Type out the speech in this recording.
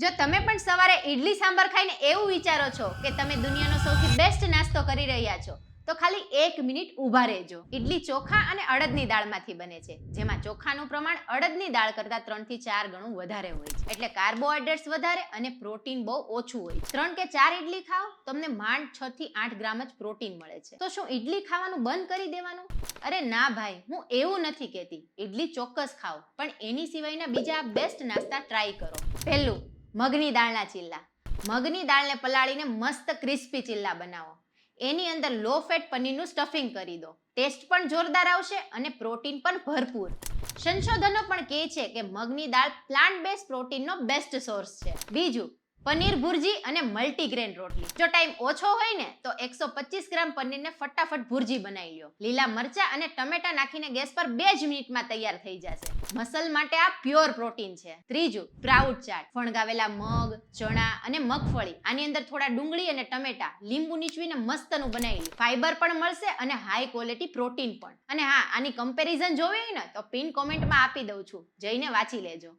જો તમે પણ સવારે ઈડલી સાંભાર ખાઈને એવું વિચારો છો કે તમે દુનિયાનો સૌથી બેસ્ટ નાસ્તો કરી રહ્યા છો, તો ખાલી 1 મિનિટ ઊભા રહેજો. ઈડલી ચોખા અને અડદની દાળમાંથી બને છે, જેમાં ચોખાનું પ્રમાણ અડદની દાળ કરતાં 3 થી 4 ગણું વધારે હોય છે. એટલે કાર્બોહાઈડ્રેટ્સ વધારે અને પ્રોટીન બહુ ઓછું હોય છે. 3 કે 4 ઈડલી ખાઓ, તમને માંડ 6 થી 8 ગ્રામ જ પ્રોટીન મળે છે. તો શું ઈડલી ખાવાનું બંધ કરી દેવાનું? અરે ના ભાઈ, હું એવું નથી કહેતી. ઈડલી ચોક્કસ ખાઓ, પણ એની સિવાયના બીજા બેસ્ટ નાસ્તા ટ્રાય કરો. પહેલું, મગની દાળના ચીલા. મગની દાળને પલાળીને મસ્ત ક્રિસ્પી ચીલા બનાવો. એની અંદર લો ફેટ પનીરનું સ્ટફિંગ કરી દો. ટેસ્ટ પણ જોરદાર આવશે અને પ્રોટીન પણ ભરપૂર. સંશોધનો પણ કહે છે કે મગની દાળ પ્લાન્ટ બેઝ પ્રોટીનનો બેસ્ટ સોર્સ છે. બીજું, પનીર ભુરજી અને મલ્ટીગ્રેન રોટલી. જો ટાઈમ ઓછો હોય ને તો 125 ગ્રામ પનીરને ફટાફટ ભુરજી બનાવી લો. લીલા મરચા અને ટમેટા નાખીને ગેસ પર 2 જ મિનિટમાં તૈયાર થઈ જશે. મસલ માટે આ પ્યોર પ્રોટીન છે. ત્રીજું, સ્પ્રાઉટ ચાટ. ફણગાવેલા મગ, ચણા અને મગફળી, આની અંદર થોડા ડુંગળી અને ટમેટા, લીંબુ નીચવીને મસ્તનું બનાવી લો. ફાઈબર પણ મળશે અને હાઈ ક્વોલિટી પ્રોટીન પણ. અને હા, આની કમ્પેરિઝન જોવી હોય ને તો પિન કોમેન્ટમાં આપી દઉં છું, જઈને વાંચી લેજો.